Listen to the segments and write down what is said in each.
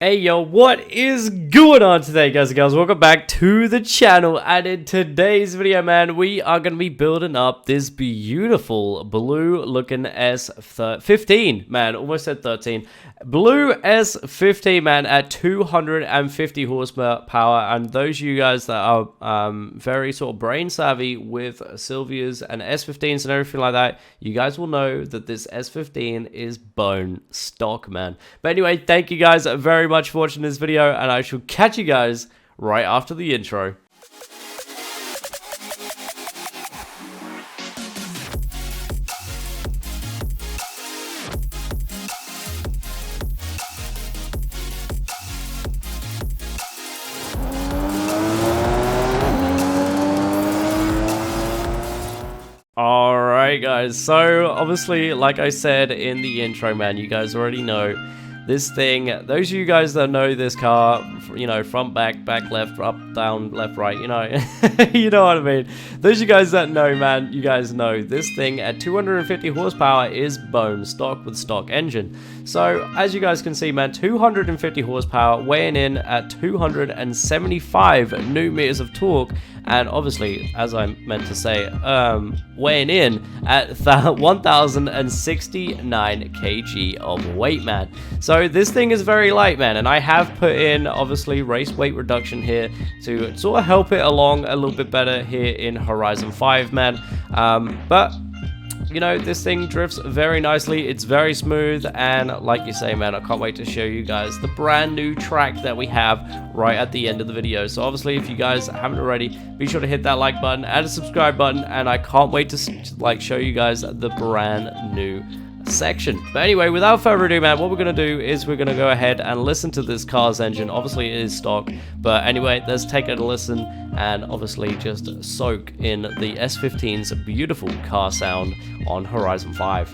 Hey yo, what is going on today, guys and girls? Welcome back to the channel, and in today's video, man, we are going to be building up this beautiful blue looking S15, man, almost said 13, blue S15, man, at 250 horsepower. And those of you guys that are very sort of brain savvy with Sylvias and S15s and everything like that, you guys will know that this S15 is bone stock, man. But anyway, thank you guys very much for watching this video, and I shall catch you guys right after the intro. Alright guys, so obviously like I said in the intro, man, you guys already know this thing. Those of you guys that know this car, you know, front, back left, up, down, left, right, you know, you know what I mean. Those of you guys that know, man, you guys know this thing at 250 horsepower is bone stock with stock engine. So as you guys can see, man, 250 horsepower, weighing in at 275 newton meters of torque, and obviously, as I meant to say, weighing in at 1069 kg of weight, man. So this thing is very light, man, and I have put in obviously race weight reduction here to sort of help it along a little bit better here in Horizon 5, man. But you know, this thing drifts very nicely, it's very smooth, and like you say, man, I can't wait to show you guys the brand new track that we have right at the end of the video. So obviously, if you guys haven't already, be sure to hit that like button and a subscribe button, and I can't wait to like show you guys the brand new section. But anyway, without further ado, man, what we're going to do is we're going to go ahead and listen to this car's engine. Obviously it is stock, but anyway, let's take a listen and obviously just soak in the S15's beautiful car sound on Horizon 5.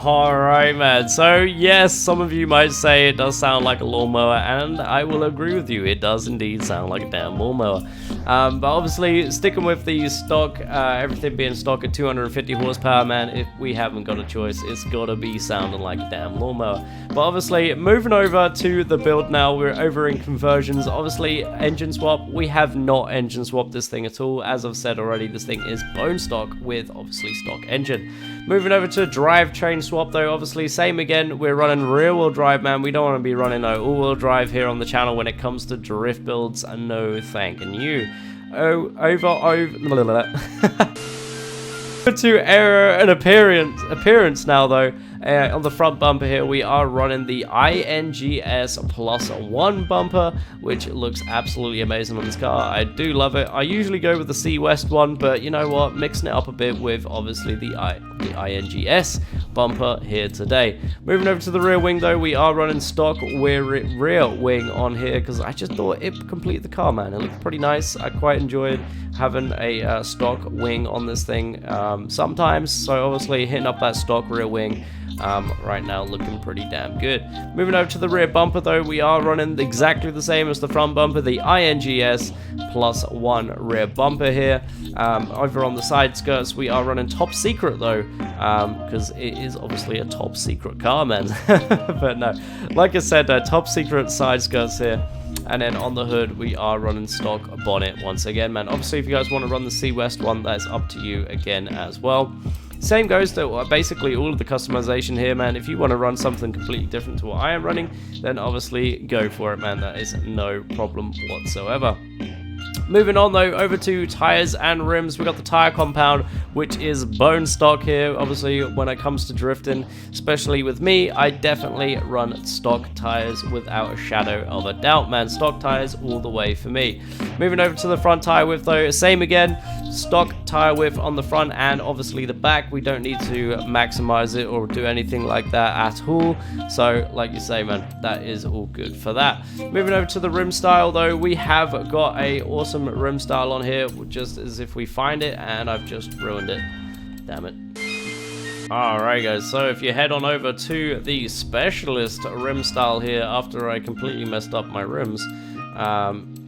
Alright, man, so yes, some of you might say it does sound like a lawnmower, and I will agree with you, it does indeed sound like a damn lawnmower. But obviously, sticking with the stock, everything being stock at 250 horsepower, man, if we haven't got a choice, it's gotta be sounding like a damn lawnmower. But obviously, moving over to the build now, we're over in conversions. Obviously, engine swap, we have not engine swapped this thing at all. As I've said already, this thing is bone stock with obviously stock engine. Moving over to drivetrain swap though, obviously same again, we're running rear wheel drive, man. We don't want to be running all wheel drive here on the channel when it comes to drift builds, and no thanking you. To error and appearance now though. On the front bumper here, we are running the INGS +1 bumper, which looks absolutely amazing on this car. I do love it. I usually go with the C West one, but you know what? Mixing it up a bit with obviously the INGS bumper here today. Moving over to the rear wing though, we are running stock rear wing on here because I just thought it completed the car, man. It looked pretty nice. I quite enjoyed having a stock wing on this thing sometimes, so obviously hitting up that stock rear wing right now looking pretty damn good. Moving over to the rear bumper though, we are running exactly the same as the front bumper, the INGS +1 rear bumper here. Over on the side skirts, we are running top secret though, because it is obviously a top secret car, man. But no, like I said, top secret side skirts here. And then on the hood, we are running stock bonnet once again, man. Obviously, if you guys want to run the C West one, that's up to you again as well. Same goes to basically all of the customization here, man. If you want to run something completely different to what I am running, then obviously go for it, man. That is no problem whatsoever. Moving on though, over to tires and rims, we got the tire compound, which is bone stock here. Obviously, when it comes to drifting, especially with me, I definitely run stock tires without a shadow of a doubt, man. Stock tires all the way for me. Moving over to the front tire width though, same again, stock tire width on the front and obviously the back. We don't need to maximize it or do anything like that at all. So like you say, man, that is all good for that. Moving over to the rim style though, we have got a awesome rim style on here, just as if we find it, and I've just ruined it. Damn it. Alright guys, so if you head on over to the specialist rim style here after I completely messed up my rims,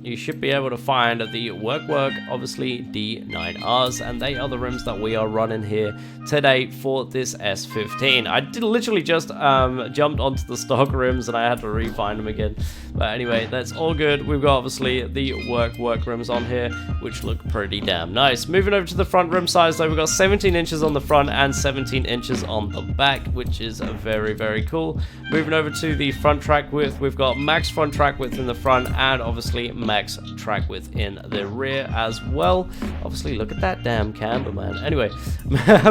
you should be able to find the work, obviously D9Rs, and they are the rims that we are running here today for this S15. I did literally just jumped onto the stock rims and I had to refine them again. But anyway, that's all good. We've got obviously the work rims on here, which look pretty damn nice. Moving over to the front rim size though, we've got 17 inches on the front and 17 inches on the back, which is very, very cool. Moving over to the front track width, we've got max front track width in the front and obviously max track width in the rear as well. Obviously, look at that damn camber, man. Anyway,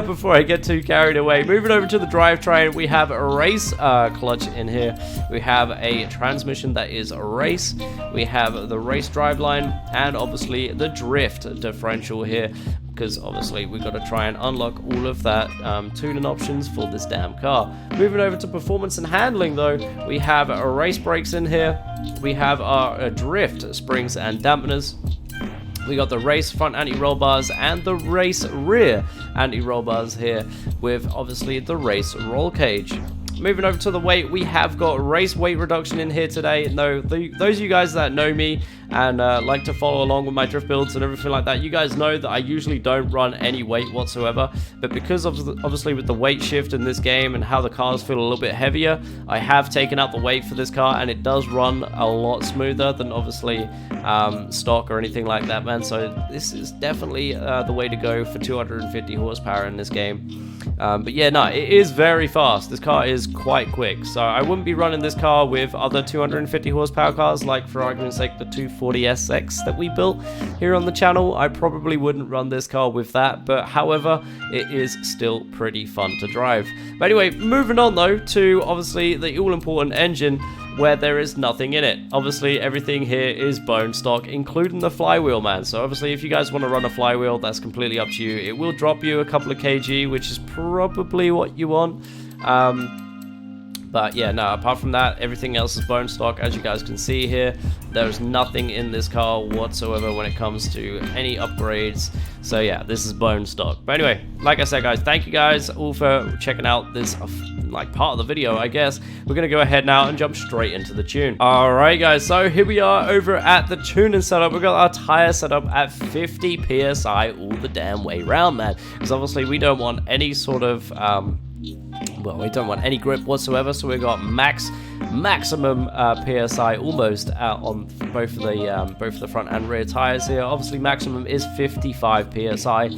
before I get too carried away, moving over to the drivetrain, we have a race clutch in here. We have a transmission that is a race. We have the race driveline and obviously the drift differential here, because obviously we've got to try and unlock all of that tuning options for this damn car. Moving over to performance and handling though, we have race brakes in here. We have our drift springs and dampeners. We got the race front anti-roll bars and the race rear anti-roll bars here with obviously the race roll cage. Moving over to the weight, we have got race weight reduction in here today. No, those of you guys that know me and like to follow along with my drift builds and everything like that, you guys know that I usually don't run any weight whatsoever. But because of obviously with the weight shift in this game and how the cars feel a little bit heavier, I have taken out the weight for this car and it does run a lot smoother than obviously stock or anything like that, man. So this is definitely the way to go for 250 horsepower in this game. But yeah, no, it is very fast. This car is quite quick, so I wouldn't be running this car with other 250 horsepower cars, like for argument's sake the 240SX that we built here on the channel. I probably wouldn't run this car with that, but however, it is still pretty fun to drive. But anyway, moving on though to obviously the all-important engine, where there is nothing in it. Obviously, everything here is bone stock, including the flywheel, man. So obviously, if you guys want to run a flywheel, that's completely up to you. It will drop you a couple of kg, which is probably what you want. But yeah, no, apart from that, everything else is bone stock. As you guys can see here, there's nothing in this car whatsoever when it comes to any upgrades. So yeah, this is bone stock. But anyway, like I said, guys, thank you guys all for checking out this like part of the video, I guess. We're gonna go ahead now and jump straight into the tune. Alright guys, so here we are over at the tuning setup. We've got our tire setup at 50 PSI all the damn way round, man. Because obviously we don't want any sort of well, we don't want any grip whatsoever, so we've got maximum PSI almost on both of the front and rear tires here. Obviously maximum is 55 PSI,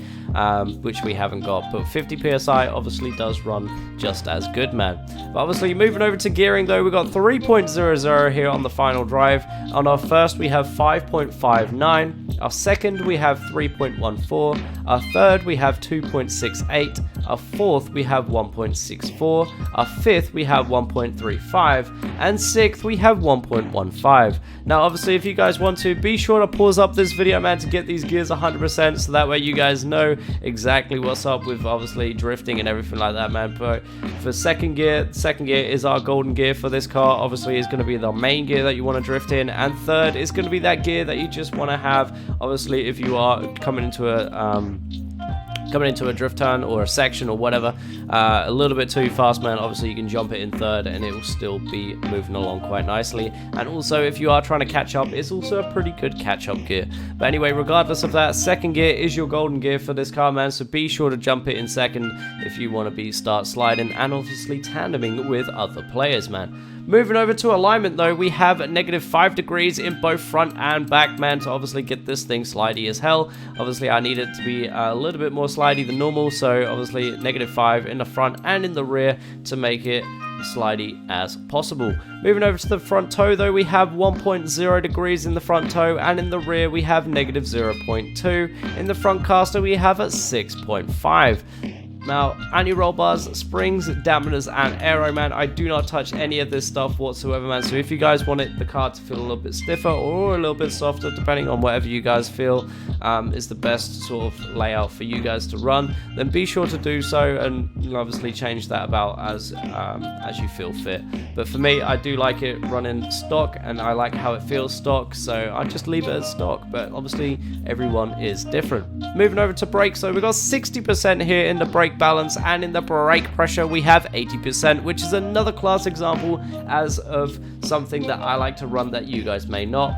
which we haven't got, but 50 PSI obviously does run just as good, man. But obviously moving over to gearing though, we've got 3.00 here on the final drive. On our first we have 5.59, our second we have 3.14, our third we have 2.68, our fourth we have 1.64, our fifth we have 1.35, and sixth we have 1.15. Now obviously if you guys want to, be sure to pause up this video, man, to get these gears 100%, so that way you guys know exactly what's up with obviously drifting and everything like that, man. But for second gear is our golden gear for this car. Obviously is going to be the main gear that you want to drift in, and third is going to be that gear that you just want to have obviously if you are coming into a drift turn or a section or whatever a little bit too fast, man. Obviously you can jump it in third and it will still be moving along quite nicely. And also if you are trying to catch up, it's also a pretty good catch-up gear. But anyway, regardless of that, second gear is your golden gear for this car, man, so be sure to jump it in second if you want to start sliding and obviously tandeming with other players, man. Moving over to alignment though, we have -5 degrees in both front and back, man, to obviously get this thing slidey as hell. Obviously I need it to be a little bit more slidey than normal, so obviously -5 in the front and in the rear to make it slidey as possible. Moving over to the front toe though, we have 1.0 degrees in the front toe, and in the rear we have -0.2. In the front caster we have a 6.5. Now, anti-roll bars, springs, dampeners, and aero, man, I do not touch any of this stuff whatsoever, man. So if you guys want the car to feel a little bit stiffer or a little bit softer, depending on whatever you guys feel is the best sort of layout for you guys to run, then be sure to do so, and obviously change that about as you feel fit. But for me, I do like it running stock, and I like how it feels stock, so I just leave it as stock. But obviously, everyone is different. Moving over to brakes, so we've got 60% here in the brake brake balance and in the brake pressure we have 80%, which is another class example as of something that I like to run that you guys may not.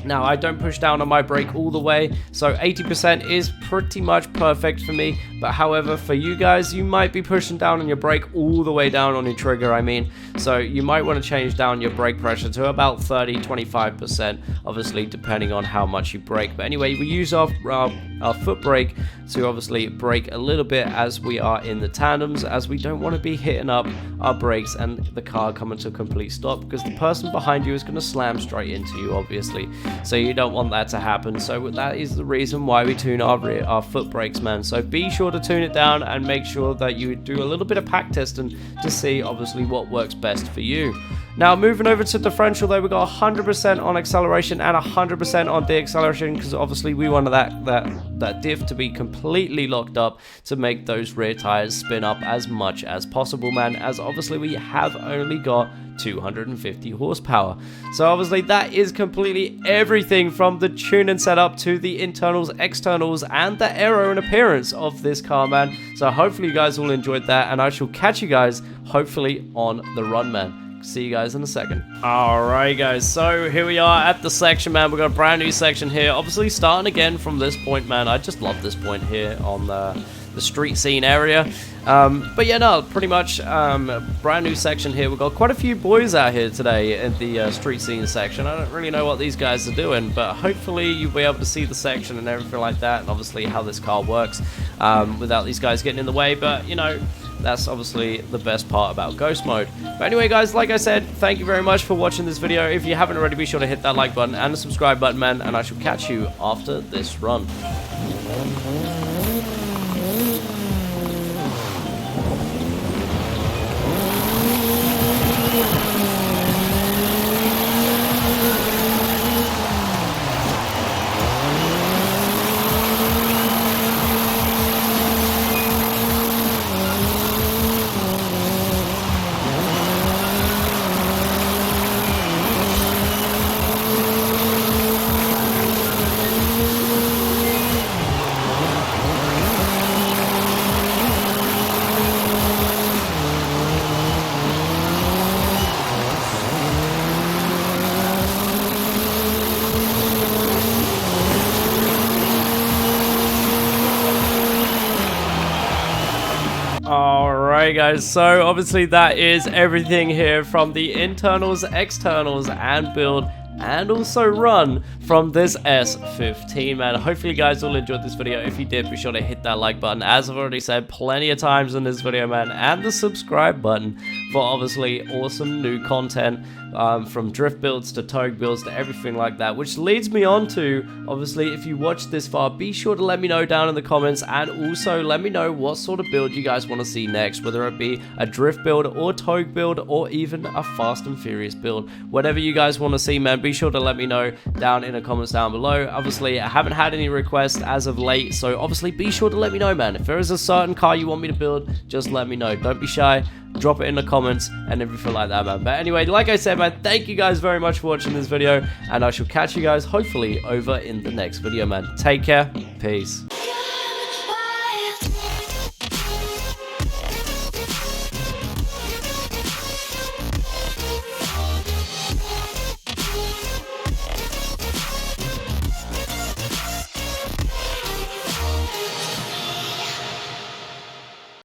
Now, I don't push down on my brake all the way, so 80% is pretty much perfect for me. But however, for you guys, you might be pushing down on your brake all the way down on your trigger, I mean. So you might want to change down your brake pressure to about 30-25%, obviously, depending on how much you brake. But anyway, we use our foot brake to obviously brake a little bit as we are in the tandems, as we don't want to be hitting up our brakes and the car coming to a complete stop, because the person behind you is going to slam straight into you, obviously. So you don't want that to happen. So that is the reason why we tune our foot brakes, man. So be sure to tune it down and make sure that you do a little bit of pack testing to see obviously what works best for you. Now, moving over to differential, though, we got 100% on acceleration and 100% on deacceleration, because obviously we wanted that diff to be completely locked up to make those rear tires spin up as much as possible, man, as obviously we have only got 250 horsepower. So obviously that is completely everything from the tuning setup to the internals, externals, and the aero and appearance of this car, man. So hopefully you guys all enjoyed that, and I shall catch you guys hopefully on the run, man. See you guys in a second. Alright guys, so here we are at the section, man. We've got a brand new section here, obviously starting again from this point, man. I just love this point here on the street scene area. But yeah, no, pretty much brand new section here. We've got quite a few boys out here today in the street scene section. I don't really know what these guys are doing, but hopefully you'll be able to see the section and everything like that, and obviously how this car works without these guys getting in the way. But you know, that's obviously the best part about Ghost Mode. But anyway, guys, like I said, thank you very much for watching this video. If you haven't already, be sure to hit that like button and the subscribe button, man, and I shall catch you after this run. Alright guys, so obviously that is everything here from the internals, externals, and build, and also run from this S15, man. Hopefully you guys all enjoyed this video. If you did, be sure to hit that like button, as I've already said plenty of times in this video, man, and the subscribe button for obviously awesome new content, from drift builds to togue builds to everything like that, which leads me on to, obviously, if you watched this far, be sure to let me know down in the comments, and also let me know what sort of build you guys want to see next, whether it be a drift build or togue build or even a fast and furious build. Whatever you guys want to see, man, be sure to let me know down in the comments down below. Obviously, I haven't had any requests as of late, so obviously be sure to let me know, man. If there is a certain car you want me to build, just let me know. Don't be shy. Drop it in the comments and everything like that, man. But anyway, like I said, man, thank you guys very much for watching this video, and I shall catch you guys hopefully over in the next video, man. Take care. Peace.